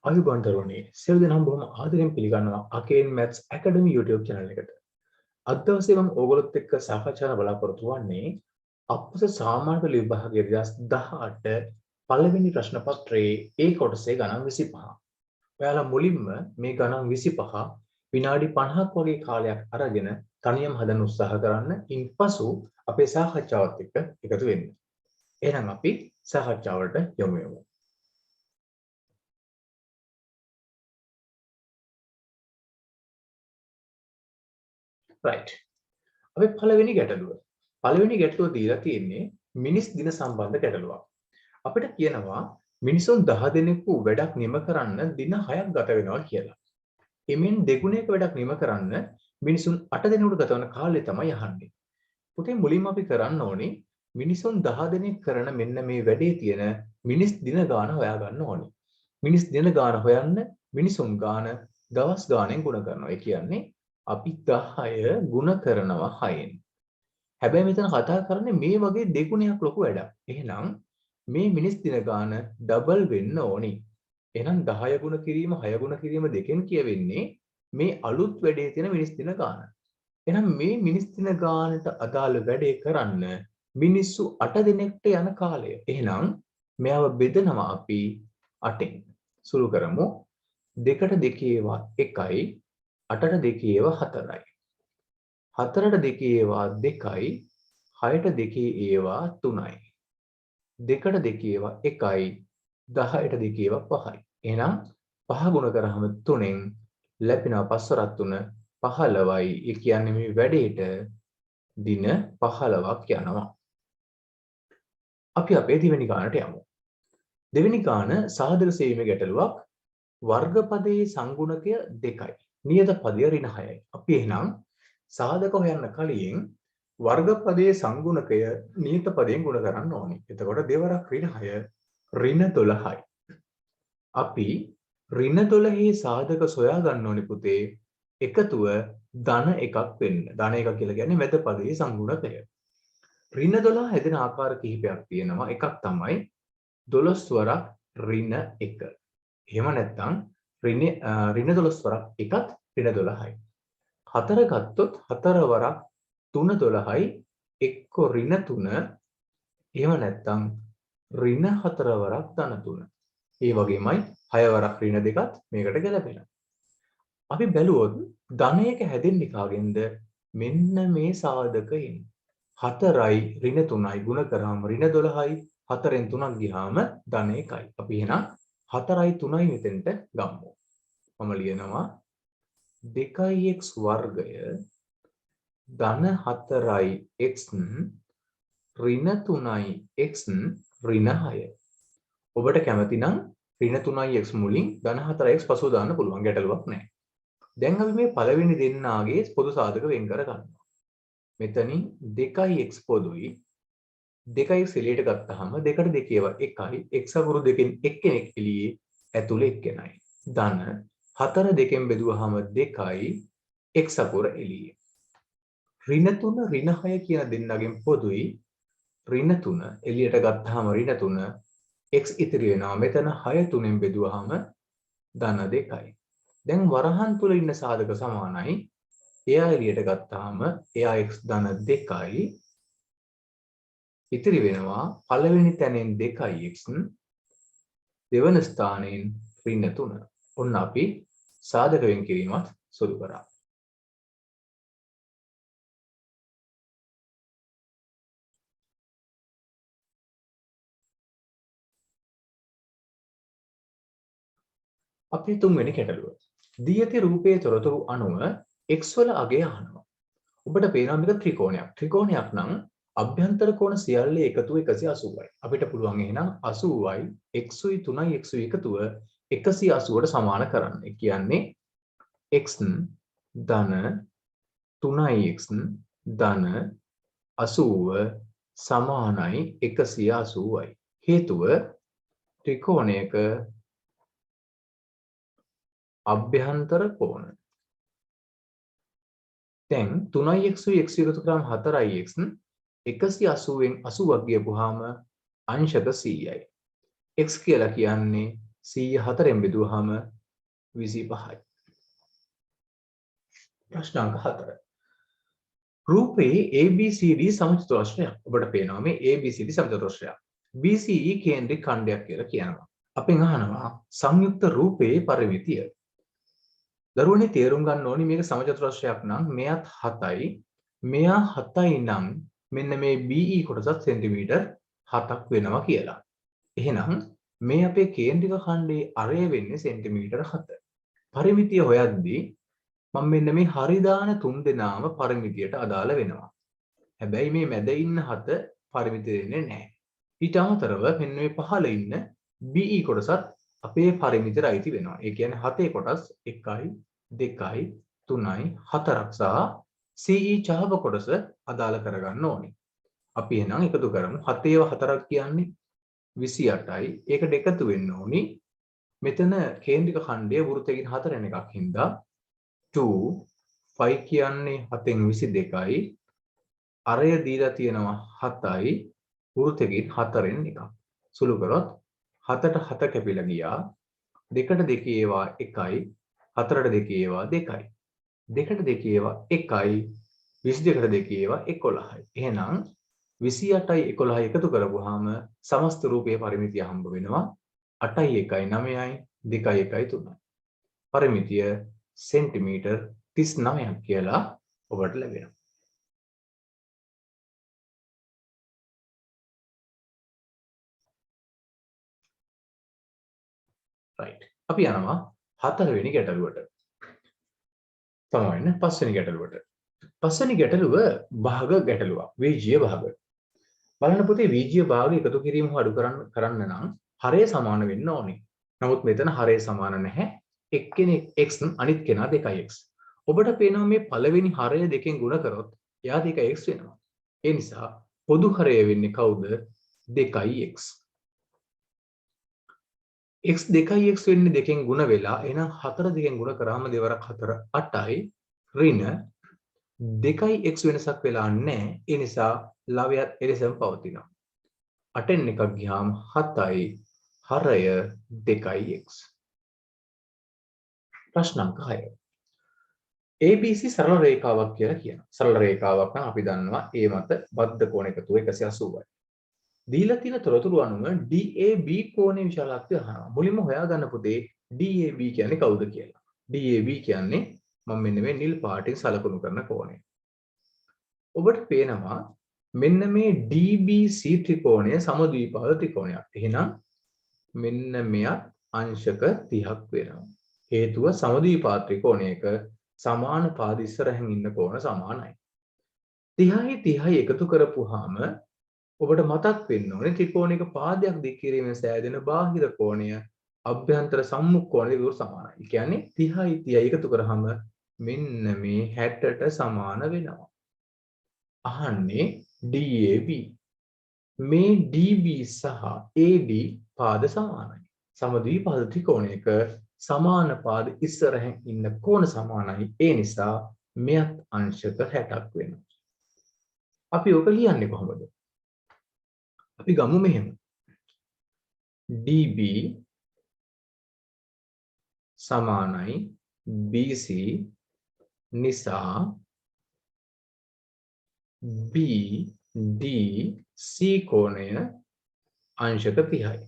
අයුබෝවන් දරුවනේ සියලු දෙනාම බොහොම ආදරෙන් පිළිගන්නවා අකේන් මැත්ස් ඇකඩමි YouTube channel එකට. අද දවසේ මම ඕගොල්ලොත් එක්ක සාකච්ඡා කරන්න බලාපොරොත්තු වෙන්නේ අපස සාමාන්‍ය පෙළ විභාගයේ 2018 පළවෙනි ප්‍රශ්න පත්‍රයේ ඒ කොටසේ ගණන් 25. ඔයාලා මුලින්ම මේ ගණන් 25 විනාඩි 50ක් වගේ කාලයක් අරගෙන තනියම හදන්න උත්සාහ කරන්න. ඉන්පසු අපේ සාකච්ඡාවත් එක්ක එකතු වෙන්න. එහෙනම් අපි සාකච්ඡාවට යමු. right. අපි පළවෙනි ගැටලුව. පළවෙනි ගැටලුව දීලා තියෙන්නේ මිනිස් දින සම්බන්ධ ගැටලුවක්. අපිට කියනවා මිනිසුන් 10 දෙනෙකු වැඩක් නිම කරන්න දින 6ක් ගත වෙනවා කියලා. එමෙන් දෙගුණයක වැඩක් නිම කරන්න මිනිසුන් 8 දෙනෙකුට ගත වන කාලය තමයි අහන්නේ. පුතේ මුලින්ම අපි කරන්න ඕනේ මිනිසුන් 10 දෙනෙක් කරන මෙන්න මේ වැඩේ තියෙන මිනිස් දින ගාන හොයාගන්න ඕනේ. මිනිස් දින ගාන හොයන්න මිනිසුන් ගාන දවස් ගානෙන් ගුණ කරනවා. ඒ කියන්නේ අපි 10 ගුණ කරනවා 6ෙන්. හැබැයි මෙතන කතා කරන්නේ මේ වගේ දෙගුණයක් ලොකු වැඩක්. එහෙනම් මේ මිනිස් දින ගාන ඩබල් වෙන්න ඕනි. එහෙනම් 10 ගුණ කිරීම 6 ගුණ කිරීම දෙකෙන් කියවෙන්නේ මේ අලුත් වැඩේ තියෙන මිනිස් දින ගාන. එහෙනම් මේ මිනිස් දින ගානට අදාළ වැඩේ කරන්න මිනිස්සු 8 දිනකට යන කාලය. එහෙනම් මෙයව බෙදනවා අපි 8ෙන්. සුළු කරමු. 2ට 2 ඒවා 1යි 8ට 2 ඒවා 4යි. 4ට 2 ඒවා 2යි 6ට 2 ඒවා 3යි. 2ට 2 ඒවා 1යි 10ට 2 ඒවා 5යි. එහෙනම් 5 ගුණ කරාම 3ෙන් ලැබෙනවා 5 වරක් 3 15යි. ඒ කියන්නේ මේ වැඩේට දින 15ක් යනවා. අපි අපේ දෙවෙනි ගානට යමු. දෙවෙනි ගාන සාධක සේවීමේ ගැටලුවක්. වර්ගපදයේ සංගුණකය 2යි. නියත පදය ඍණ 6යි. අපි එහෙනම් සාධක හොයන්න කලින් වර්ගපදයේ සංගුණකය නියත පදයෙන් ගුණ කරන්න ඕනේ. එතකොට දෙවරක් ඍණ 6 ඍණ 12යි. අපි ඍණ 12 සාධක සොයා ගන්න ඕනේ පුතේ. එකතුව ධන එකක් වෙන්න. ධන එක කියලා කියන්නේ මැද පදයේ සංගුණකය. ඍණ 12 හැදෙන ආකාර කිහිපයක් තියෙනවා. එකක් තමයි 12 වරක් ඍණ 1. එහෙම නැත්නම් ඍණ 12 වරක් එකත් ඍණ 12යි. 4 ගත්තොත් 4 වරක් 3 12යි එක්ක ඍණ 3. එහෙම නැත්නම් ඍණ 4 වරක් ධන 3. ඒ වගේමයි 6 වරක් ඍණ 2ත් මේකට ගැලපෙනවා. අපි බැලුවොත් ධනයක හැදෙන්නේ කාගෙන්ද? මෙන්න මේ සාධකයෙන්. 4යි ඍණ 3යි ගුණ කරාම ඍණ 12යි. 4ෙන් 3ක් ගියාම ධන 1යි. අපි එහෙනම් 4යි 3යි මෙතෙන්ට ගමු. මම ලියනවා 2x වර්ගය ධන 4යි x ඍණ 3යි x ඍණ 6. ඔබට කැමති නම් ඍණ 3යි x මුලින් ධන 4යි x පසුව දාන්න පුළුවන්. ගැටලුවක් නැහැ. දැන් අපි මේ පළවෙනි දෙන්නාගේ පොදු සාධක වෙන් කර ගන්නවා. මෙතනින් 2x පොදුයි. 2x එළියට ගත්තාම 2ට 2 ඒවා 1යි. x අකුරු දෙකෙන් එක්කෙනෙක් එළියේ ඇතුලේ එක්කෙනයි. ධන 4 දෙකෙන් බෙදුවාම 2යි x අකුර එළියේ. ඍණ 3 ඍණ 6 කියන දෙන්නගෙන් පොදුයි. ඍණ 3 එළියට ගත්තාම ඍණ 3 x ඉතිරි වෙනවා. මෙතන 6 3ෙන් බෙදුවාම ධන 2යි. දැන් වරහන් තුල ඉන්න සාධක සමානයි. එයා එළියට ගත්තාම එයා x ධන 2යි. ඉතිරි වෙනවා පළවෙනි තැනෙන් 2යි x දෙවන ස්ථානයෙන් ඍණ 3. ඔන්න අපි සාධක වෙන් කිරීමත් සුළු කරා. අපේ තුන්වෙනි ගැටලුව. දී ඇති රූපයේ තොරතුරු අනුව x වල අගය අහනවා. ඔබට පේනවා මේක ත්‍රිකෝණයක්. ත්‍රිකෝණයක් නම් අභ්‍යන්තර කෝණ සියල්ලේ එකතුව 180යි. අපිට පුළුවන් එහෙනම් 80යි xුයි 3යි xුයි එකතුව 180ට සමාන කරන්න. ඒ කියන්නේ x ධන 3යි x ධන 80 සමානයි 180යි. හේතුව ත්‍රිකෝණයක අභ්‍යන්තර කෝණ. දැන් 3යි xුයි x එකතු කරාම 4යි x 180ෙන් 80ක් ගියපුවාම අංශක 100යි. x කියලා කියන්නේ 104න් බෙදුවාම 25යි. ප්‍රශ්න අංක 4. රූපයේ ABCD සමචතුරස්‍රයක්. ඔබට පේනවා මේ ABCD සමචතුරස්‍රයක්. BCE කේන්ද්‍රික ඛණ්ඩයක් කියලා කියනවා. අපෙන් අහනවා සංයුක්ත රූපයේ පරිමිතිය. දරුවනේ තේරුම් ගන්න ඕනි මේක සමචතුරස්‍රයක් නම් මෙයත් 7යි. මෙයා 7යි නම් මෙන්න මේ BE කොටසත් සෙන්ටිමීටර් 7ක් වෙනවා කියලා. එහෙනම් මේ අපේ කේන්ද්‍රික ඛණ්ඩයේ අරය වෙන්නේ සෙන්ටිමීටර් 7. පරිමිතිය හොයද්දී මම මෙන්න මේ හරි දාන තුන් දෙනාම පරිමිතියට අදාළ වෙනවා. හැබැයි මේ මැද ඉන්න 7 පරිමිතිය දෙන්නේ නැහැ. ඊට අමතරව මෙන්න මේ පහළ ඉන්න BE කොටසත් අපේ පරිමිතියට අයිති වෙනවා. ඒ කියන්නේ 7 කොටස් 1යි 2යි 3යි 4ක් සහ CE ඡාප කොටස අදාළ කරගන්න ඕනේ. අපි එහෙනම් එකතු කරමු. 7 4ක් කියන්නේ 28යි. ඒකට එකතු වෙන්න ඕනි. මෙතන කේන්ද්‍රික ඛණ්ඩය වෘත්තයෙන් 4 වෙන එකක් හින්දා 2 5 කියන්නේ 7න් 22යි. අරය දීලා තියෙනවා 7යි. වෘත්තයෙන් 4න් එකක්. සුළු කරොත් 7ට 7 කැපිලා ගියා. 2ට 2 ඒවා 1යි. 4ට 2 ඒවා 2යි. 2ට 2 ඒවා 1යි. 22ට 2 ඒවා 11යි. එහෙනම් 28යි 11යි එකතු කරපුවාම සමස්ත රූපයේ පරිමිතිය හම්බ වෙනවා 8යි 1යි 9යි 2යි 1යි 3යි. පරිමිතිය සෙන්ටිමීටර් 39ක් කියලා ඔබට ලැබෙනවා. right. අපි යනවා 4 වෙනි ගැටලුවට. තමයි 5 වෙනි ගැටලුවට. 5 වෙනි ගැටලුව භාග ගැටලුවක්. වීජීය භාග. බලන්න පුතේ වීජීය භාග එකතු කිරීම හෝ අඩු කරන්න නම් හරය සමාන වෙන්න ඕනේ. නමුත් මෙතන හරය සමාන නැහැ. එක්කෙනෙක් x අනිත් කෙනා 2x. ඔබට පේනවා මේ පළවෙනි හරය දෙකෙන් ගුණ කරොත් එයා 2x වෙනවා. ඒ නිසා පොදු හරය වෙන්නේ කවුද? 2x. x 2x වෙන්නේ දෙකෙන් ගුණ වෙලා එහෙනම් 4 දෙකෙන් ගුණ කරාම දෙවරක් 4 8යි ඍණ 2x වෙනසක් වෙලා නැහැ. ඒ නිසා ලවයත් එලෙසම පවතිනවා. 8න් එකක් ගියාම 7යි හරය 2x. ප්‍රශ්න අංක 6. ABC සරල රේඛාවක් කියලා කියනවා. සරල රේඛාවක් නම් අපි දන්නවා A මත බද්ධ කෝණ එකතුව 180යි. දීලා තියෙන තොරතුරු අනුව DAB කෝණයේ විශාලත්වය අහනවා. මුලින්ම හොයාගන්න පුතේ DAB කියන්නේ කවුද කියලා. DAB කියන්නේ මම මෙන්න මේ නිල් පාටින් සලකුණු කරන කෝණය. ඔබට පේනවා මෙන්න මේ DBC ත්‍රිකෝණය සමද්විපාද ත්‍රිකෝණයක්. එහෙනම් මෙන්න මෙයත් අංශක 30ක් වෙනවා. හේතුව සමද්විපාද ත්‍රිකෝණයක සමාන පාද ඉස්සරහින් ඉන්න කෝණ සමානයි. 30යි 30යි එකතු කරපුවාම ඔබට මතක් වෙන්න ඕනේ ත්‍රිකෝණයක පාදයක් දික් කිරීමෙන් සෑදෙන බාහිර කෝණය අභ්‍යන්තර සම්මුඛ කෝණයට විරුද්ධ සමානයි. ඒ කියන්නේ 30යි 30යි එකතු කරාම මෙන්න මේ 60ට සමාන වෙනවා. අහන්නේ DAB. මේ DB සහ AD පාද සමානයි. සමද්විපාද ත්‍රිකෝණයක සමාන පාද ඉස්සරහින් ඉන්න කෝණ සමානයි. ඒ නිසා මෙයත් අංශක 60ක් වෙනවා. අපි ඔක ලියන්නේ කොහොමද? අපි ගමු මෙහෙම. DB සමානයි BC නිසා BDC කෝණය අංශක 30යි.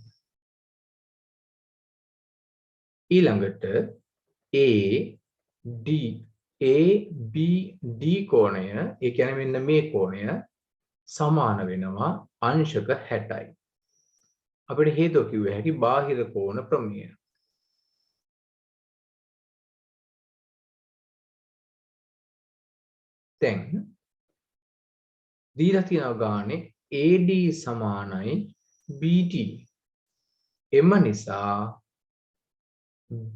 ඊළඟට ABD කෝණය, ඒ කියන්නේ මෙන්න මේ කෝණය සමාන වෙනවා අංශක 60යි. අපිට හේතුව කිව්ව හැකි බාහිර කෝණ ප්‍රමේය. දැන් දීලා තියෙන ගානේ AD සමානයි BD. එම නිසා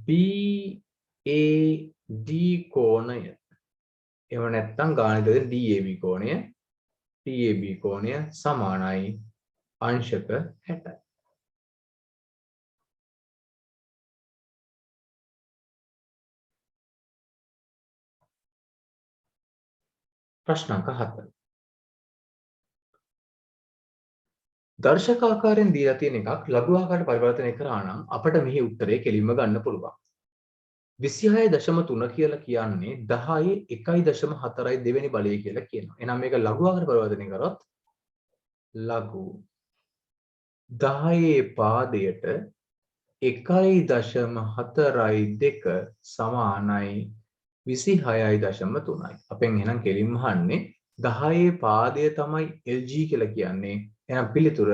BAD කෝණය, එහෙම නැත්නම් ගානේ දෙන DAB කෝණය, DAB කෝණය සමානයි අංශක 60යි. ප්‍රශ්න අංක 7. දර්ශකාකාරයෙන් දීලා තියෙන එකක් ලඝු ආකාරයට පරිවර්තනය කරා නම් අපිට මෙහි උත්තරේ කෙලින්ම ගන්න පුළුවන්. 26.3 කියලා කියන්නේ 10 1.4 දෙවෙනි බලය කියලා කියනවා. එහෙනම් මේක ලඝු ආකාරයට පරිවර්තනය කරොත් ලඝු 10 පාදයට 1.42 සමානයි 26.3යි. අපෙන් එහෙනම් කෙලින්ම අහන්නේ 10 පාදය තමයි LG කියලා කියන්නේ. එහෙනම් පිළිතුර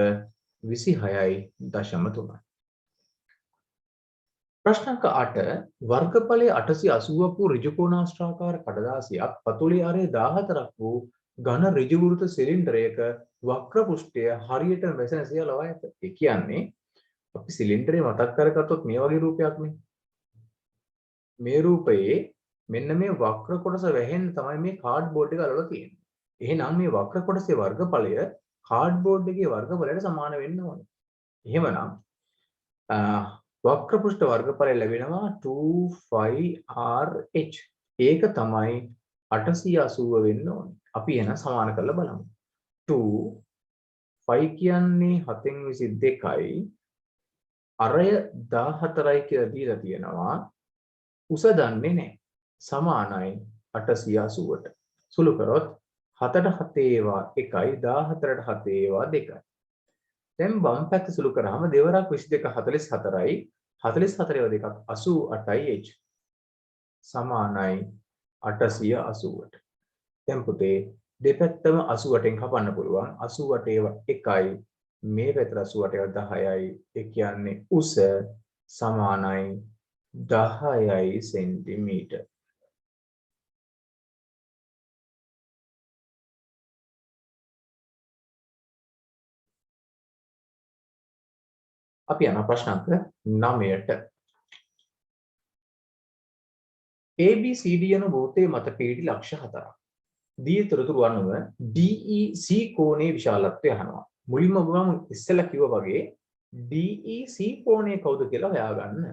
26.3යි. ප්‍රශ්නක 8 වර්ගඵලයේ 880ක් වූ ඍජු කෝණාශ්‍රාකාර කඩදාසියක් පතුලේ අරේ 14ක් වූ ඝන ඍජු වෘත්ත සිලින්ඩරයක වක්‍ර පෘෂ්ඨය හරියට වැසෙන සියලව ඇත. ඒ කියන්නේ අපි සිලින්ඩරේ මතක් කරගත්තොත් මේ වගේ රූපයක්නේ. මේ රූපයේ මෙන්න මේ වක්‍ර කොටස වැහෙන්න තමයි මේ කාඩ්බෝඩ් එක අරලා තියෙන්නේ. එහෙනම් මේ වක්‍ර කොටසේ වර්ගඵලය කාඩ්බෝඩ් එකේ වර්ගඵලයට සමාන වෙන්න ඕනේ. එහෙමනම් වක්‍ර පෘෂ්ඨ වර්ගඵලය ලැබෙනවා 2πrh. ඒක තමයි 880 වෙන්න ඕනේ. අපි එන සමාන කරලා බලමු. 2 කියන්නේ 7න් 22යි. අරය 14යි කියලා දීලා තියෙනවා. උස දන්නේ නැහැ. සමානයි 880ට. සුළු කරොත් 7ට 7 ඒවා 1යි 14ට 7 ඒවා 2යි. දැන් වම් පැත්ත සුළු කරාම දෙවරක් 22 44යි 44 ඒවා දෙකක් 88යි h සමානයි 880ට. දැන් පුතේ දෙපැත්තම 88න් කපන්න පුළුවන්. 88 ඒවා 1යි මේ පැත්ත 88 ඒවා 10යි. ඒ කියන්නේ උස සමානයි 10යි සෙන්ටිමීටර්. අපි යන ප්‍රශ්න අංක 9ට. ABCD යන වෘත්තයේ මත පිහිටි ලක්ෂ 4ක්. දී තොරතුරු අනුව DEC කෝණයේ විශාලත්වය අහනවා. මුලින්ම මම ඉස්සෙල්ලා කිව්වා වගේ DEC කෝණය කවුද කියලා හොයාගන්න.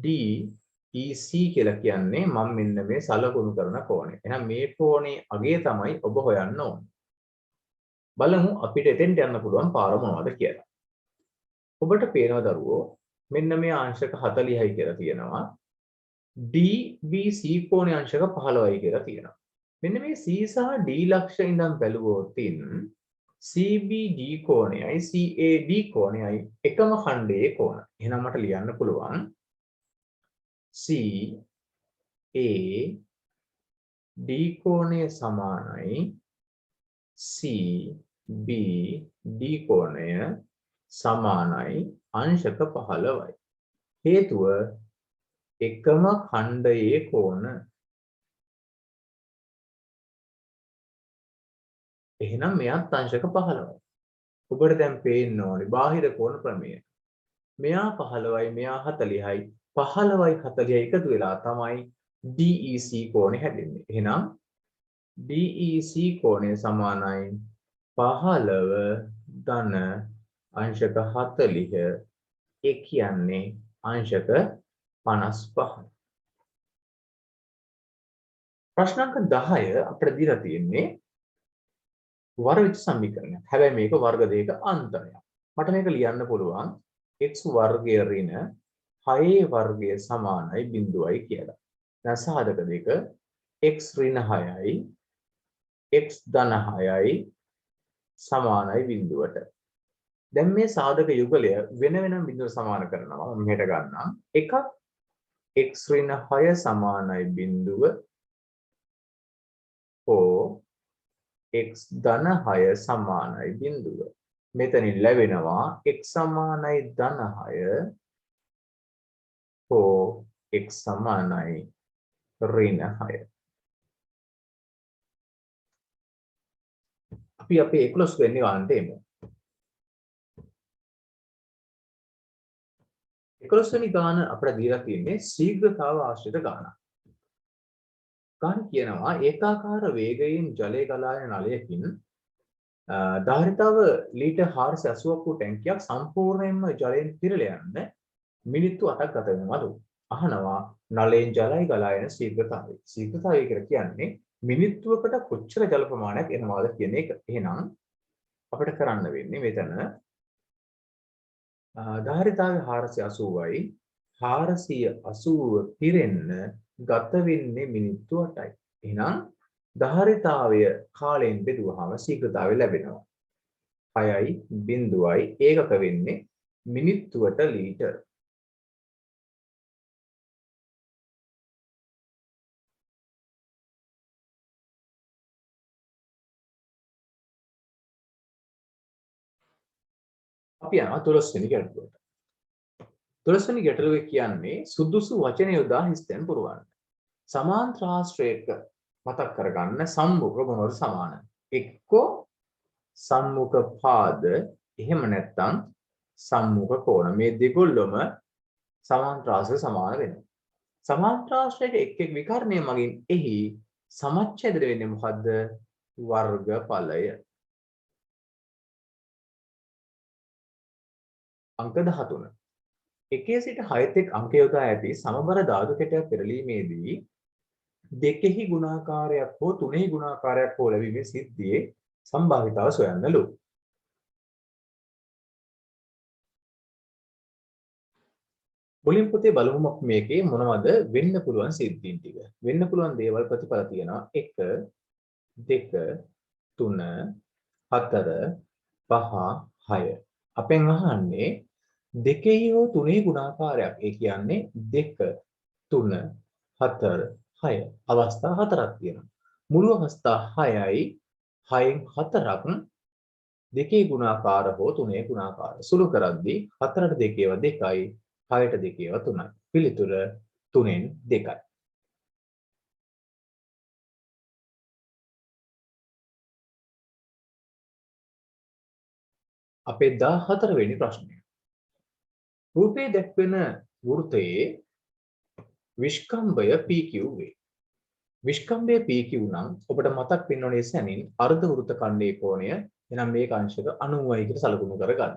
DEC කියලා කියන්නේ මම මෙන්න මේ සලකුණු කරන කෝණය. එහෙනම් මේ කෝණේ අගය තමයි ඔබ හොයන්න ඕනේ. බලමු අපිට එතෙන්ට යන්න පුළුවන් පාර මොනවද කියලා. ඔබට පේනවා දරුවෝ මෙන්න මේ අංශක 40යි කියලා තියෙනවා. DBC කෝණයේ අංශක 15යි කියලා තියෙනවා. මෙන්න මේ C සහ D ලක්ෂ ඉඳන් බැලුවොත් CBD කෝණයයි CAD කෝණයයි එකම ඛණ්ඩයේ කෝණ. එහෙනම් මට ලියන්න පුළුවන් CAD කෝණය සමානයි CBD කෝණය සමානයි අංශක 15යි. හේතුව එකම ඛණ්ඩයේ කෝණ. එහෙනම් මෙයත් අංශක 15යි. ඔබට දැන් පේන්න ඕනේ බාහිර කෝණ ප්‍රමේය. මෙයා 15යි මෙයා 40යි. 15යි 40යි එකතු වෙලා තමයි DEC කෝණය හැදෙන්නේ. එහෙනම් DEC කෝණය සමානයි 15 ධන අංශක 40. ඒ කියන්නේ අංශක 55. ප්‍රශ්න අංක 10 අපිට දීලා තියෙන්නේ වර්ග සමීකරණයක්. හැබැයි මේක වර්ග දෙක අන්තරයක්. මට මේක ලියන්න පුළුවන් x වර්ගය ඍණ 6 වර්ගය සමානයි 0යි කියලා. දැන් සාධක දෙක x ඍණ 6යි x ධන 6යි සමානයි 0ට. දැන් මේ සාධක යුගලය වෙන වෙනම බිඳුව සමාන කරනවා. මම මෙහෙට ගන්නම්. එකක් x ඍණ 6 සමානයි 0 හෝ x ධන 6 සමානයි 0. මෙතනින් ලැබෙනවා x සමානයි ධන 6 හෝ x සමානයි ඍණ 6. අපි අපේ 11 වෙනි ගානට එමු. 11 වෙනි ගාන අපිට දීලා තියෙන්නේ ශීඝ්‍රතාව ආශ්‍රිත ගානක්. ගාන කියනවා ඒකාකාර වේගයෙන් ජලය ගලා යන නලයකින් ධාරිතාව ලීටර් 480ක් වූ ටැංකියක් සම්පූර්ණයෙන්ම ජලයෙන් පිරලා යන්න මිනිත්තු 8ක් ගත වෙනවලු. අහනවා නලයෙන් ජලය ගලා යන ශීඝ්‍රතාවය. ශීඝ්‍රතාවය කියලා කියන්නේ මිනිත්තුවකට කොච්චර ජල ප්‍රමාණයක් එනවාද කියන එක. එහෙනම් අපිට කරන්න වෙන්නේ මෙතන ධාරිතාවේ 480යි 480 පිරෙන්න ගත වෙන්නේ මිනිත්තු 8යි. එහෙනම් ධාරිතාවය කාලයෙන් බෙදුවාම ශීඝ්‍රතාවය ලැබෙනවා. 6යි බිඳුවයි ඒකක වෙන්නේ මිනිත්තුවට ලීටර්. අපි යනවා 12 වෙනි ගැටලුවට. 12 වෙනි ගැටලුවේ කියන්නේ සුදුසු වචන යොදා හිස්තැන් පුරවන්න. සමාන්තර ආශ්‍රයක මතක් කරගන්න සම්මුඛ මොනවද සමාන? එක්කෝ සම්මුඛ පාද එහෙම නැත්නම් සම්මුඛ කෝණ. මේ දෙකොල්ලම සමාන්තර ආශ්‍රය සමාන වෙනවා. සමාන්තර ආශ්‍රයක එක් එක් විකර්ණය මගින් එහි සමච්ඡේදය වෙන්නේ මොකද්ද? වර්ගඵලය. අංක 13. 1 සිට 6 තෙක් අංක යොදා ඇති සමබර ධාතු කැටයක් පෙරලීමේදී දෙකෙහි ගුණාකාරයක් හෝ තුනෙහි ගුණාකාරයක් හෝ ලැබීමේ සිද්ධියේ සම්භාවිතාව සොයන්නලු. මුලින් පොතේ බලමු මේකේ මොනවද වෙන්න පුළුවන් සිද්ධීන් ටික. වෙන්න පුළුවන් දේවල් ප්‍රතිඵල තියෙනවා 1 2 3 4 5 6. අපෙන් අහන්නේ දෙකෙහි හෝ තුනෙහි ගුණාකාරයක්. ඒ කියන්නේ 2 3 4 6 අවස්ථා හතරක් තියෙනවා. මුළු අවස්ථා 6යි 6න් 4ක් දෙකේ ගුණාකාර හෝ තුනේ ගුණාකාර. සුළු කරද්දී 4ට 2 ඒවා 2යි 6ට 2 ඒවා 3යි. පිළිතුර 3න් 2යි. අපේ 14 වෙනි ප්‍රශ්නය. රූපයේ දැක්වෙන වෘත්තයේ විස්කම්භය PQ වේ. විස්කම්භය PQ නම් ඔබට මතක් වෙන්න ඕනේ සැනින් අර්ධ වෘත්ත ඛණ්ඩයේ කෝණය එනම් මේක අංශක 90යි කියලා සලකුණු කරගන්න.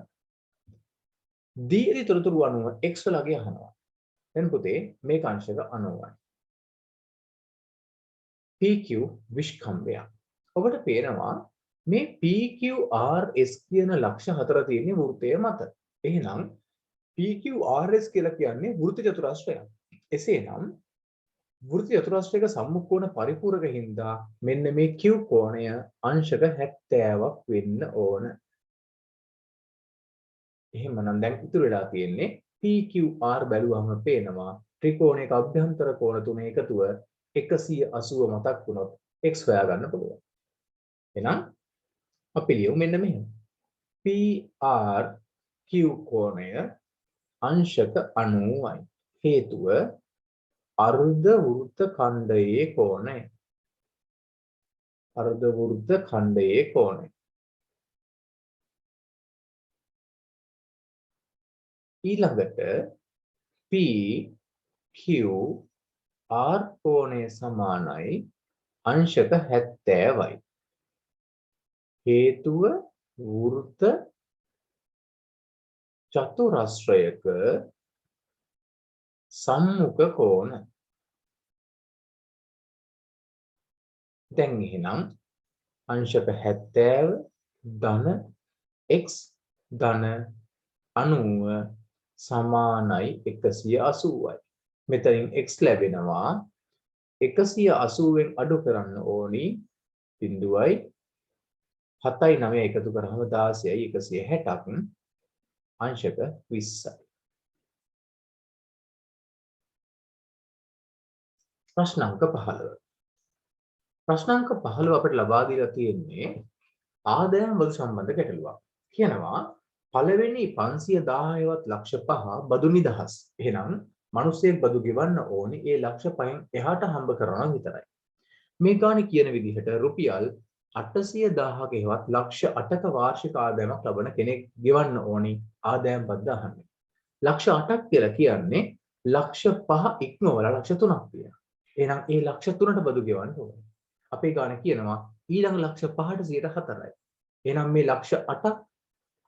දීර්ඝ තොරතුරු අනුව x වලගේ අහනවා. දැන් පුතේ මේක අංශක 90යි. PQ විස්කම්භය. ඔබට පේනවා මේ PQRS කියන ලක්ෂ හතර තියෙන වෘත්තය මත. එහෙනම් PQRS කියලා කියන්නේ වෘත්ත චතුරස්‍රයක්. එසේනම් වෘත්ත චතුරස්‍රයක සම්මුඛ කෝණ පරිපූර්ණක හින්දා මෙන්න මේ Q කෝණය අංශක 70ක් වෙන්න ඕන. එහෙමනම් දැන් ඉතුරු වෙලා තියෙන්නේ PQR බැලුවම පේනවා ත්‍රිකෝණයක අභ්‍යන්තර කෝණ තුන එකතුව 180 මතක් වුණොත් x හොයාගන්න පුළුවන්. එහෙනම් අපි ලියමු මෙන්න මෙහෙම. PRQ කෝණය අංශක 90යි. හේතුව අර්ධ වෘත්ත ඛණ්ඩයේ කෝණය. අර්ධ වෘත්ත ඛණ්ඩයේ කෝණය. ඊළඟට PQR කෝණය සමානයි අංශක 70යි. හේතුව වෘත්ත චතුරස්‍රයක සම්මුඛ කෝණ. දැන් එහෙනම් අංශක 70 ධන x ධන 90 සමානයි 180යි. මෙතනින් x ලැබෙනවා 180ෙන් අඩු කරන්න ඕනි 0යි 7යි 9 එකතු කරාම 16යි 160ක් අංශක 20යි. ප්‍රශ්නාංක 15. ප්‍රශ්නාංක 15 අපිට ලබා දීලා තියෙන්නේ ආදායම් බදු සම්බන්ධ ගැටලුවක්. කියනවා පළවෙනි 510වත් ලක්ෂ 5 බදු නිදහස්. එහෙනම් මිනිස්සෙක් බදු ගෙවන්න ඕනේ ඒ ලක්ෂ 5න් එහාට හම්බ කරනවා විතරයි. මේ ගානේ කියන විදිහට රුපියල් 800,000ක හෙවත් ලක්ෂ 8ක වාර්ෂික ආදායමක් ලබන කෙනෙක් ගෙවන්න ඕනි ආදායම් බද්ද අහන්නේ. ලක්ෂ 8ක් කියලා කියන්නේ ලක්ෂ 5 ඉක්මවලා ලක්ෂ 3ක් තියෙනවා. එහෙනම් ඒ ලක්ෂ 3ට බදු ගෙවන්න ඕනේ. අපේ ගානේ කියනවා ඊළඟ ලක්ෂ 5ට 4යි. එහෙනම් මේ ලක්ෂ 8ක්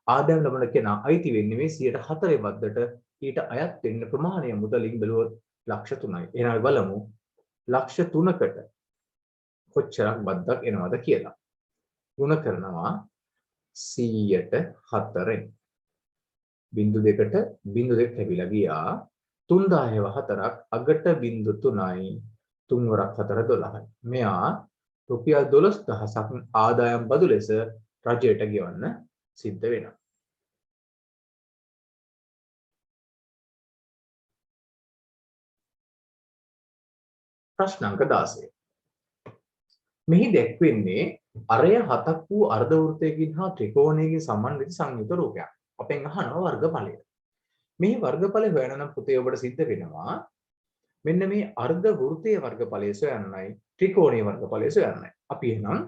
ආදායම් ලබන කෙනා අයිති වෙන්නේ මේ 4 බද්දට ඊට අයත් වෙන්න ප්‍රමාණය මුදලින් බැලුවොත් ලක්ෂ 3යි. එහෙනම් අපි බලමු ලක්ෂ 3කට කොච්චරක් බද්දක් එනවද කියලා. ගුණ කරනවා 100ට 4ෙන්. බිංදු දෙකට බිංදු දෙක කැපිලා ගියා. 3000 4ක් අගට බිංදු 3යි 3 වරක් 4 12යි. මෙයා රුපියල් 12000ක් ආදායම් බදු ලෙස රජයට ගෙවන්න සිද්ධ වෙනවා. ප්‍රශ්න අංක 16. මෙහි දැක්වෙන්නේ අරය 7ක් වූ අර්ධ වෘත්තයකින් හා ත්‍රිකෝණයකින් සමන්විත සංයුත රූපයක්. අපෙන් අහනවා වර්ගඵලය. මේ වර්ගඵලය හොයන්න නම් පුතේ ඔබට සිද්ධ වෙනවා මෙන්න මේ අර්ධ වෘත්තයේ වර්ගඵලය සොයන්නයි ත්‍රිකෝණයේ වර්ගඵලය සොයන්නයි. අපි එහෙනම්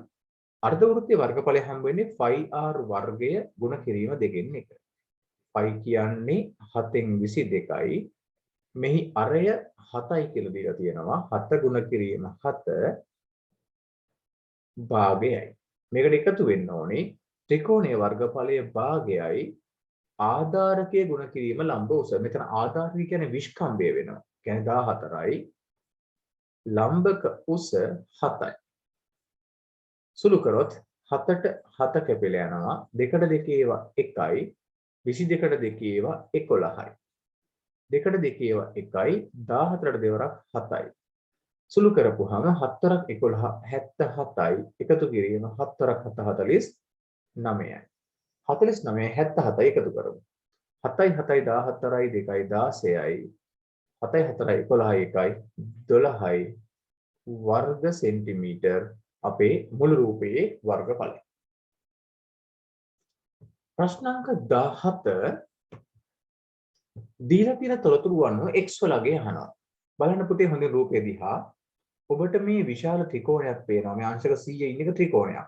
අර්ධ වෘත්තයේ වර්ගඵලය හම්බ වෙන්නේ 5r වර්ගය ගුණ කිරීම දෙකෙන් එක. 5 කියන්නේ 7න් 22යි. මෙහි අරය 7යි කියලා දීලා තියෙනවා. 7 ගුණ කිරීම 7 භාගයයි. මේකට එකතු වෙන්න ඕනේ ත්‍රිකෝණයේ වර්ගඵලයේ භාගයයි ආධාරකයේ ගුණ කිරීම ලම්බ උස. මෙතන ආධාරකය කියන්නේ විස්කම්භය වෙනවා. කියන්නේ 14යි ලම්බක උස 7යි. සුළු කරොත් 7ට 7 කැපිලා යනවා. 2ට 2 ඒවා 1යි 22ට 2 ඒවා 11යි. 2ට 2 ඒවා 1යි 14ට දෙවරක් 7යි. සුළු කරපුවාම 7 වරක් 11 77යි. එකතු කිරීම 7 වරක් 7 49යි. 49 77යි එකතු කරමු. 7යි 7යි 14යි 2යි 16යි 7යි 4යි 11යි 1යි 12යි වර්ග සෙන්ටිමීටර් අපේ මුළු රූපයේ වර්ගඵලය. ප්‍රශ්න අංක 17 දීලා තියෙන තොරතුරු අනුව x වලගේ අහනවා. බලන්න පුතේ හොඳින් රූපය දිහා. ඔබට මේ විශාල ත්‍රිකෝණයක් පේනවා. මේ අංශක 100 ඉන්න එක ත්‍රිකෝණයක්.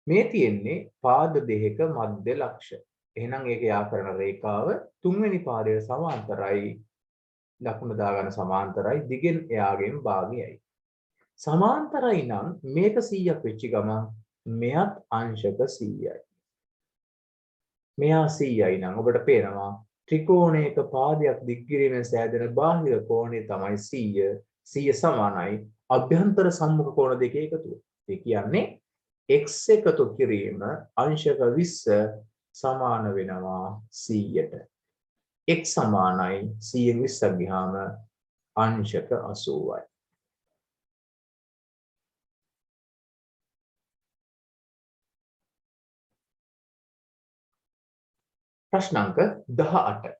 මේ තියෙන්නේ පාද දෙකක මධ්‍ය ලක්ෂ. එහෙනම් ඒක යා කරන රේඛාව තුන්වෙනි පාදයට සමාන්තරයි. ලකුණ දාගන්න සමාන්තරයි. දිගෙන් එයාගෙන් භාගයයි. සමාන්තරයි නම් මේක 100ක් වෙච්ච ගමන් මෙයත් අංශක 100යි. මෙයා 100යි නම් ඔබට පේනවා ත්‍රිකෝණයක පාදයක් දික් කිරීමෙන් සෑදෙන බාහිර කෝණය තමයි 100. 100 සමානයි අභ්‍යන්තර සම්මුඛ කෝණ දෙකේ එකතුව. ඒ කියන්නේ x එකතු කිරීම අංශක 20 සමාන වෙනවා 100ට. x සමානයි 100න් 20ක් ගියාම අංශක 80යි. ප්‍රශ්න අංක 18.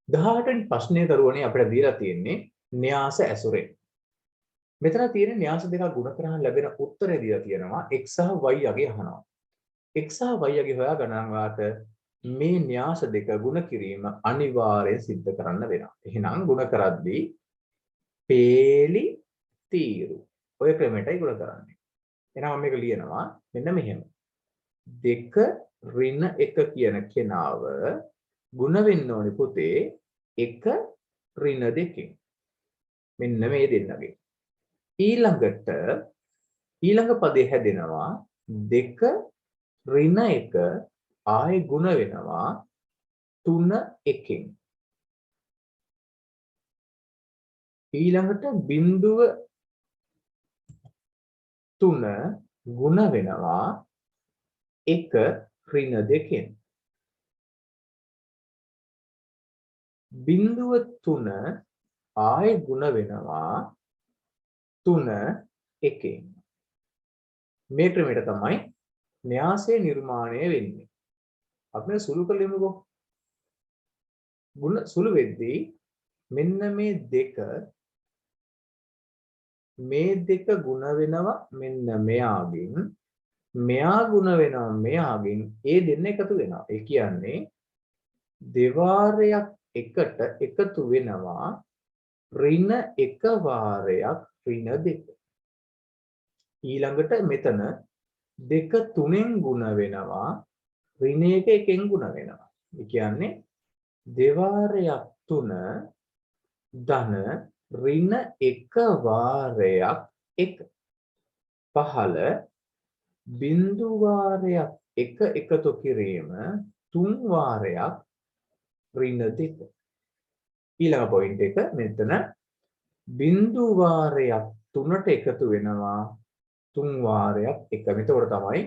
18 වෙනි ප්‍රශ්නයේ දරුවනේ අපිට දීලා තියෙන්නේ න්‍යාස ඇසුරෙන්. මෙතන තියෙන න්‍යාස දෙකක් ගුණ කරාම ලැබෙන උත්තරය දීලා තියෙනවා x සහ y යගේ අහනවා. x සහ y යගේ හොයා ගණන් වාට මේ න්‍යාස දෙක ගුණ කිරීම අනිවාර්යයෙන් සිද්ධ කරන්න වෙනවා. එහෙනම් ගුණ කරද්දී පේලි තීරු ඔය ක්‍රමයටයි ගුණ කරන්නේ. එහෙනම් මම මේක ලියනවා මෙන්න මෙහෙම. 2 ඍණ 1 කියන කෙනාව ගුණ වෙන්න ඕනේ පුතේ 1 ඍණ 2කින්. මෙන්න මේ දෙන්නගේ. ඊළඟට ඊළඟ පදේ හැදෙනවා 2 ඍණ 1 ආයේ ගුණ වෙනවා 3 1කින්. ඊළඟට බිඳුව 3 ගුණ වෙනවා 1 ඍණ 2කින්. බිඳුව 3 ආයේ ගුණ වෙනවා 3 1කින්. මේ ක්‍රමයට තමයි න්‍යාසය නිර්මාණය වෙන්නේ. අපි සුළු කළෙමුකෝ. ගුණ සුළු වෙද්දී මෙන්න මේ දෙක ගුණ වෙනවා මෙන්න මෙයාගෙන් මෙයා ගුණ වෙනවා මෙයාගෙන් ඒ දෙන්න එකතු වෙනවා. ඒ කියන්නේ දෙවාරයක් එකට එකතු වෙනවා ඍණ 1 වාරයක් ඍණ 2. ඊළඟට මෙතන 2 3න් ගුණ වෙනවා ඍණ 1 1න් ගුණ වෙනවා. ඒ කියන්නේ දෙවාරයක් 3 ධන ඍණ 1 වාරයක් 1 පහළ බිඳු වාරයක් 1 එකතු කිරීම 3 වාරයක් ඍණ 2. ඊළඟ පොයින්ට් එක මෙතන බිඳු වාරයක් 3ට එකතු වෙනවා 3 වාරයක් 1. මෙතකොට තමයි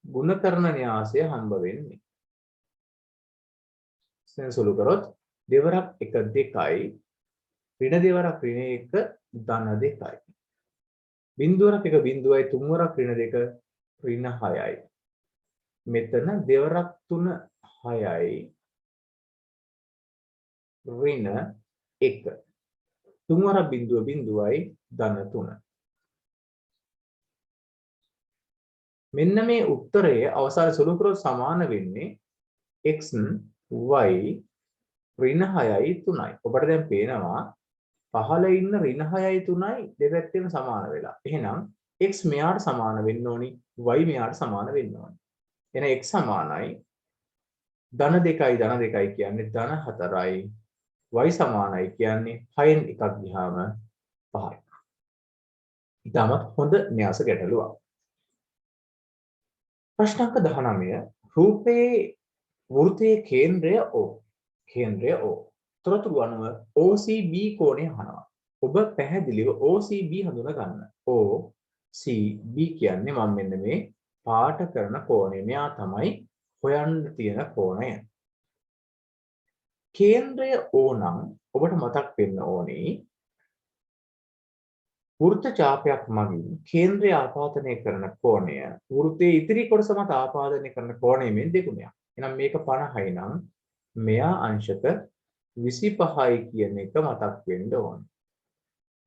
ගුණ කරන න්‍යාසය හම්බ වෙන්නේ. සුළු කරොත් දෙවරක් 1 2යි ඍණ දෙවරක් ඍණ 1 ධන 2යි. බිංදුවරක් 1 බිංදුවයි තුන්වරක් ඍණ 2 ඍණ 6යි. මෙතන දෙවරක් 3 6යි ඍණ 1. තුන්වරක් බිංදුව බිංදුවයි ධන 3. මෙන්න මේ උත්තරයේ අවසාන සුළු කරොත් සමාන වෙන්නේ x y ඍණ 6යි 3යි. ඔබට දැන් පේනවා පහළ ඉන්න ඍණ 6යි 3යි දෙපැත්තෙම සමාන වෙලා. එහෙනම් x මෙයාට සමාන වෙන්න ඕනි y මෙයාට සමාන වෙන්න ඕනි. එහෙනම් x සමානයි ධන 2යි ධන 2යි කියන්නේ ධන 4යි. y සමානයි කියන්නේ 6න් එකක් ගියාම 5යි. ඊටමත් හොඳ න්‍යාස ගැටලුවක්. ප්‍රශ්න අංක 19 රූපයේ වෘත්තයේ කේන්ද්‍රය O. කේන්ද්‍රය O. තොරතුරු අනුව OCB කෝණය අහනවා. ඔබ පැහැදිලිව OCB හඳුනා ගන්න. OCB කියන්නේ මම මෙන්න මේ පාට කරන කෝණය. මෙයා තමයි හොයන්න තියෙන කෝණය. කේන්ද්‍රය O නම් ඔබට මතක් වෙන්න ඕනේ වෘත්ත ඡාපයක් මගින් කේන්ද්‍රය ආපාදනය කරන කෝණය වෘත්තයේ ඉතිරි කොටස මත ආපාදනය කරන කෝණය මෙන් දෙගුණයක්. එහෙනම් මේක 50යි නම් මෙයා අංශක 25යි කියන එක මතක් වෙන්න ඕනේ.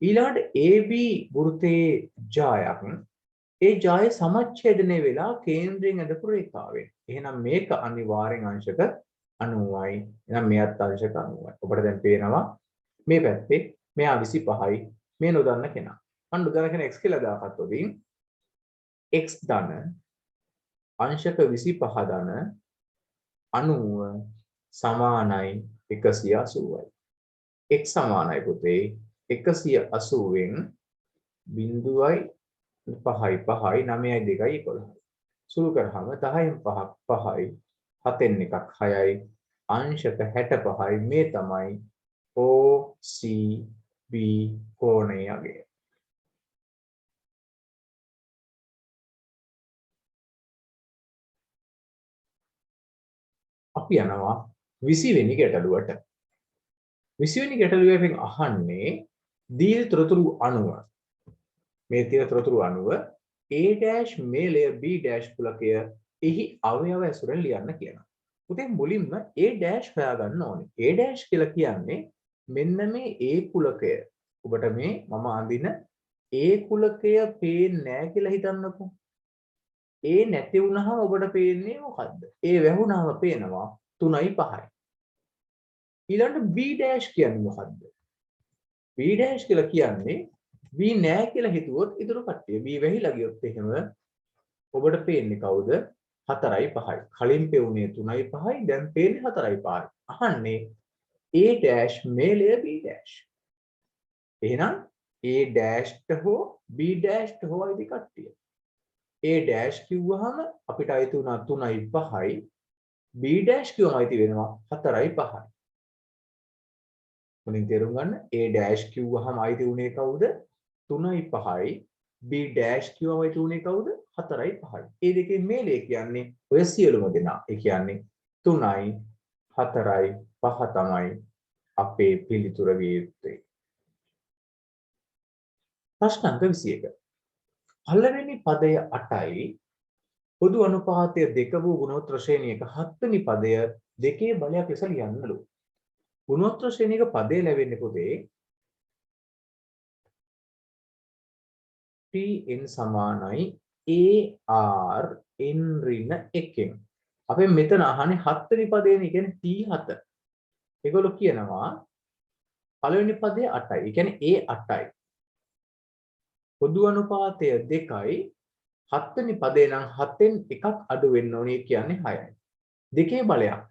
ඊළඟට AB වෘත්තයේ ජායක් ඒ ජාය සමච්ඡේදනය වෙලා කේන්ද්‍රයෙන් ඇදපු රේඛාවෙන්. එහෙනම් මේක අනිවාර්යෙන් අංශක 90යි. එහෙනම් මෙයත් අංශක 90යි. ඔබට දැන් පේනවා මේ පැත්තේ මෙයා 25යි මේ නොදන්න කෙනා. අන්න නොදන්න කෙනා x කියලා දාගත්තොත් x ධන අංශක 25 ධන 90 සමානයි 180යි. x සමානයි පුතේ 180න් 0.5යි 5යි 9යි 2යි 11යි. සුළු කරාම 10න් 5ක් 5යි 7න් එකක් 6යි අංශක 65යි. මේ තමයි OCB කෝණය යගේ. අපි යනවා 20 වෙනි ගැටලුවට. 20 වෙනි ගැටලුවෙන් අහන්නේ දීර්ඝ තොරතුරු අණුව. මේ තියෙන තොරතුරු අණුව A' මේලය B' කුලකය එහි අවයව ඇසුරෙන් ලියන්න කියනවා. පුතේ මුලින්ම A' හොයාගන්න ඕනේ. A' කියලා කියන්නේ මෙන්න මේ A කුලකය. ඔබට මේ මම අඳින A කුලකය පේන්නේ නැහැ කියලා හිතන්නකෝ. A නැති වුනහම ඔබට පේන්නේ මොකද්ද? A වැහුනහම පේනවා 3යි 5යි. ඊළඟට B' කියන්නේ මොකද්ද? B' කියලා කියන්නේ B නෑ කියලා හිතුවොත් ඉතුරු කට්ටිය B වැහිලා ගියොත් එහෙම ඔබට පේන්නේ කවුද? 4යි 5යි. කලින් පෙවුනේ 3යි 5යි දැන් පේන්නේ 4යි 5යි. අහන්නේ A' මේලය B'. එහෙනම් A' හෝ B' හෝ අයිති කට්ටිය. A' කිව්වහම අපිට අයිති වුණා 3යි 5යි. B' කිව්වම අයිති වෙනවා 4යි 5යි. මොනින් තේරුම් ගන්න A' කිව්වහම අයිති උනේ කවුද? 3යි 5යි. B' කිව්වම අයිති උනේ කවුද? 4යි 5යි. මේ දෙකෙන් මේලේ කියන්නේ ඔය සියලුම දෙනා. ඒ කියන්නේ 3යි 4යි 5 තමයි අපේ පිළිතුර විය යුත්තේ. ප්‍රශ්න අංක 21. පළවෙනි පදය 8යි පොදු අනුපාතය 2 වූ ගුණෝත්තර ශ්‍රේණියක 7 වෙනි පදය 2 බලයක් ලෙස ලියන්නලු. ගුණෝත්තර ශ්‍රේණියක පදේ ලැබෙන්නේ පොතේ Tn සමානයි AR n ඍණ 1න්. අපි මෙතන අහන්නේ 7 වෙනි පදේනේ කියන්නේ T7. ඒගොල්ලෝ කියනවා පළවෙනි පදේ 8යි. ඒ කියන්නේ A 8යි. පොදු අනුපාතය 2යි 7 වෙනි පදේ නම් 7න් එකක් අඩු වෙන්න ඕනේ කියන්නේ 6යි. දෙකේ බලයක්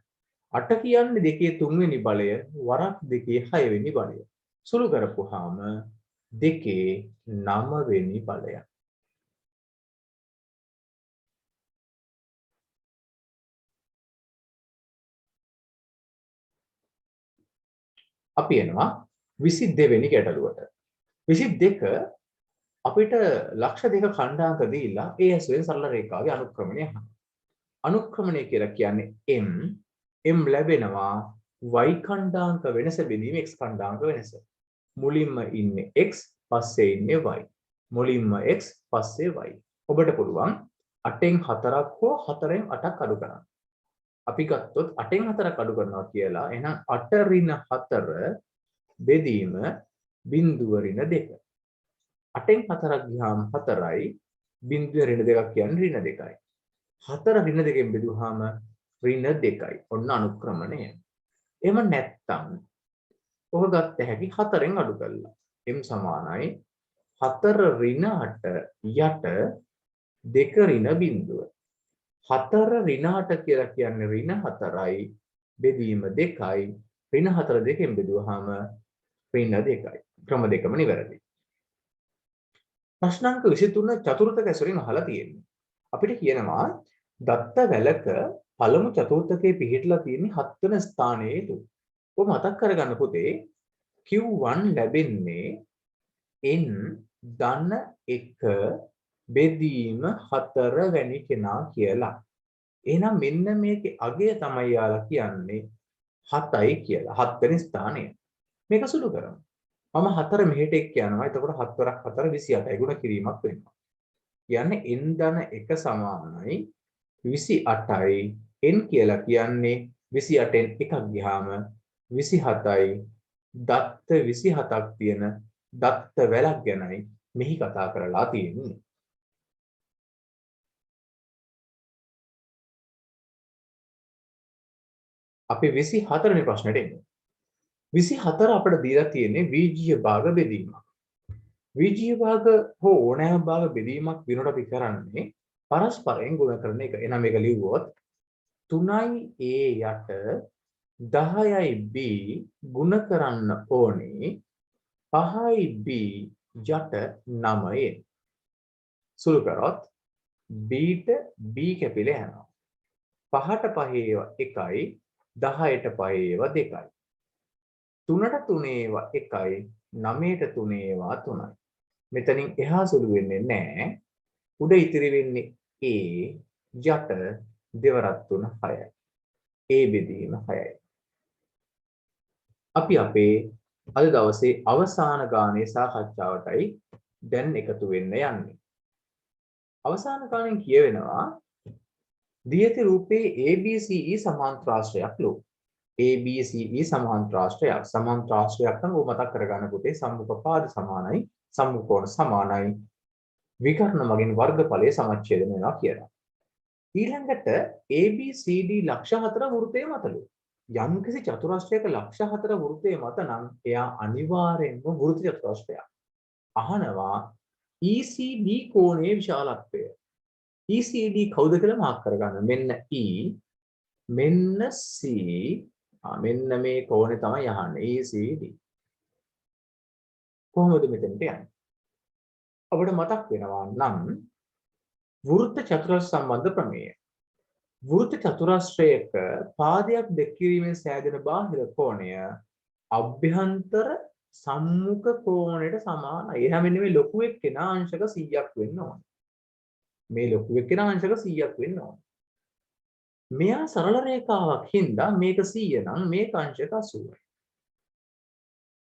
8 කියන්නේ දෙකේ 3 වෙනි බලය වරක් දෙකේ 6 වෙනි බලය. සුළු කරපුවාම දෙකේ 9 වෙනි බලය. අපි එනවා 22 වෙනි ගැටලුවට. 22 අපිට ලක්ෂ දෙක ඛණ්ඩාංක දීලා ඒ ඇසුරෙන් සරල රේඛාවේ අනුක්‍රමණය අහනවා. අනුක්‍රමණය කියලා කියන්නේ m ලැබෙනවා y ඛණ්ඩාංක වෙනස බෙදීම x ඛණ්ඩාංක වෙනස. මුලින්ම ඉන්නේ x පස්සේ ඉන්නේ y. මුලින්ම x පස්සේ y. ඔබට පුළුවන් 8න් 4ක් හෝ 4න් 8ක් අඩු කරන්න. අපි ගත්තොත් 8න් 4ක් අඩු කරනවා කියලා එහෙනම් 8 ඍණ 4 බෙදීම බිංදුව ඍණ 2. 8න් 4ක් ගියාම 4යි බිංදුව ඍණ 2ක් කියන්නේ ඍණ 2යි. 4 ඍණ 2කින් බෙදුවාම ඍණ 2යි. ඔන්න අනුක්‍රමණය. එහෙම නැත්තම් ඔබ ගත්ත හැකි 4න් අඩු කළා. m සමානයි 4 ඍණ 8 යට 2 ඍණ බිංදුව. 4 ඍණ 8 කියලා කියන්නේ ඍණ 4යි බෙදීම 2යි. ඍණ 4 දෙකෙන් බෙදුවාම ඍණ 2යි. ක්‍රම දෙකම නිවැරදි. ප්‍රශ්නාංක 23 චතුර්ථක ඇසුරින් අහලා තියෙන්නේ. අපිට කියනවා දත්ත වැලක පළමු චතුර්ථකයේ පිහිටලා තියෙන්නේ 7 වෙනි ස්ථානයේ තු. ඔබ මතක් කරගන්න පුතේ Q1 ලැබෙන්නේ n ධන 1 බෙදීම 4 වැනි කෙනා කියලා. එහෙනම් මෙන්න මේකේ අගය තමයි යාලා කියන්නේ 7යි කියලා. 7 වෙනි ස්ථානය. මේක සුළු කරමු. මම 4 මෙහෙට එක්ක යනවා. එතකොට 7 වරක් 4 28යි ගුණ කිරීමක් වෙනවා. කියන්නේ n ධන 1 සමානයි 28යි. n කියලා කියන්නේ 28න් එකක් ගියාම 27යි. දත්ත 27ක් තියෙන දත්ත වැලක් ගැනයි මෙහි කතා කරලා තියෙන්නේ. අපි 24 වෙනි ප්‍රශ්නෙට එමු. 24 අපිට දීලා තියෙන්නේ වීජීය භාග බෙදීමක්. වීජීය භාග හෝ ඕනෑම භාග බෙදීමක් වෙනකොට අපි කරන්නේ පරස්පරයෙන් ගුණ කරන එක. එහෙනම් මේක ලිව්වොත් 3යි a යට 10යි b ගුණ කරන්න ඕනේ 5යි b යට 9යි. සුළු කරොත් b ට b කැපිලා යනවා. 5ට 5 ඒවා 1යි 10ට 5 ඒවා 2යි. 3ට 3 ඒවා 1යි 9ට 3 ඒවා 3යි. මෙතනින් එහා සුළු වෙන්නේ නැහැ. උඩ ඉතිරි වෙන්නේ a යට දෙවරක් 3 6යි. a බෙදීම 6යි. අපි අපේ අද දවසේ අවසාන ගානේ සාකච්ඡාවටයි දැන් එකතු වෙන්න යන්නේ. අවසාන ගානෙන් කියවෙනවා දියති රූපේ ABCE සමාන්තරාශ්‍රයක් ලෝ. ABCE සමාන්තරාශ්‍රයක්. සමාන්තරාශ්‍රයක් නම් ඔබ මතක් කරගන්න පුතේ සම්මුඛ පාද සමානයි, සම්මුඛ කෝණ සමානයි, විකර්ණ මගින් වර්ගඵලයේ සමච්ඡේදනය වෙනවා කියලා. ඊළඟට ABCD ලක්ෂ 4 වෘත්තයේ මතලු. යම්කිසි චතුරස්‍රයක ලක්ෂ 4 වෘත්තයේ මත නම් එයා අනිවාර්යෙන්ම වෘත්ත චතුරස්‍රයක්. අහනවා ECD කෝණයේ විශාලත්වය. ECD කවුද කියලා මාක් කරගන්න. මෙන්න E, මෙන්න C, මෙන්න මේ කෝණය තමයි අහන්නේ ECD. කොහොමද මෙතනට යන්නේ? අපිට මතක් වෙනවා නම් වෘත්ත චතුරස්‍ර සම්බන්ධ ප්‍රමේය. වෘත්ත චතුරස්‍රයක පාදයක් දෙක්වීමෙන් සෑදෙන බාහිර කෝණය අභ්‍යන්තර සම්මුඛ කෝණයට සමානයි. එහෙනම් මෙන්න මේ ලොකු එක්කෙනා අංශක 100ක් වෙන්න ඕනේ. මේ ලොකු එක්කෙනා අංශක 100ක් වෙන්න ඕනේ. මෙයා සරල රේඛාවක් හින්දා මේක 100 නම් මේක අංශක 80යි.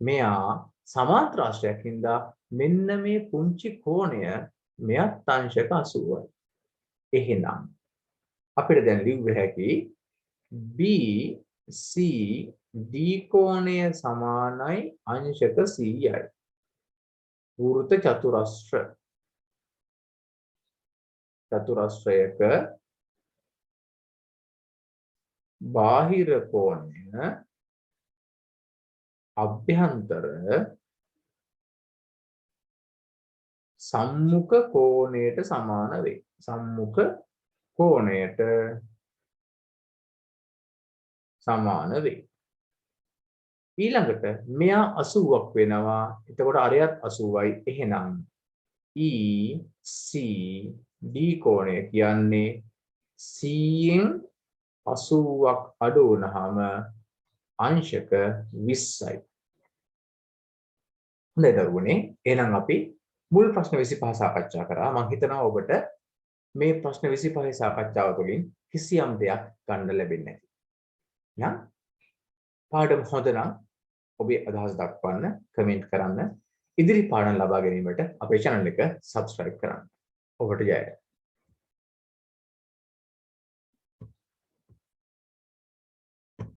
මෙයා සමාන්තරාශ්‍රයක් හින්දා මෙන්න මේ පුංචි කෝණය මෙයත් අංශක 80යි. එහෙනම් අපිට දැන් ලිව්ව හැකි BCD කෝණය සමානයි අංශක 100යි. වෘත්ත චතුරස්‍රයක බාහිර කෝණය අභ්‍යන්තර සම්මුඛ කෝණයට සමාන වේ. සම්මුඛ කෝණයට සමාන වේ. ඊළඟට මෙයා 80ක් වෙනවා. එතකොට අරයත් 80යි. එහෙනම් ECD කෝණය කියන්නේ 100න් 80ක් අඩු වුණාම අංශක 20යි. හොඳයි දරුවනේ. එහෙනම් අපි මුල් ප්‍රශ්න 25 සාකච්ඡා කරා. මම හිතනවා ඔබට මේ ප්‍රශ්න 25 සාකච්ඡාව තුළින් කිසියම් දෙයක් ගන්න ලැබෙන්නේ නැති. නම් පාඩම හොඳ නම් ඔබේ අදහස් දක්වන්න, කමෙන්ට් කරන්න. ඉදිරි පාඩම් ලබා ගැනීමට අපේ channel එක subscribe කරන්න. ඔබට ජයය.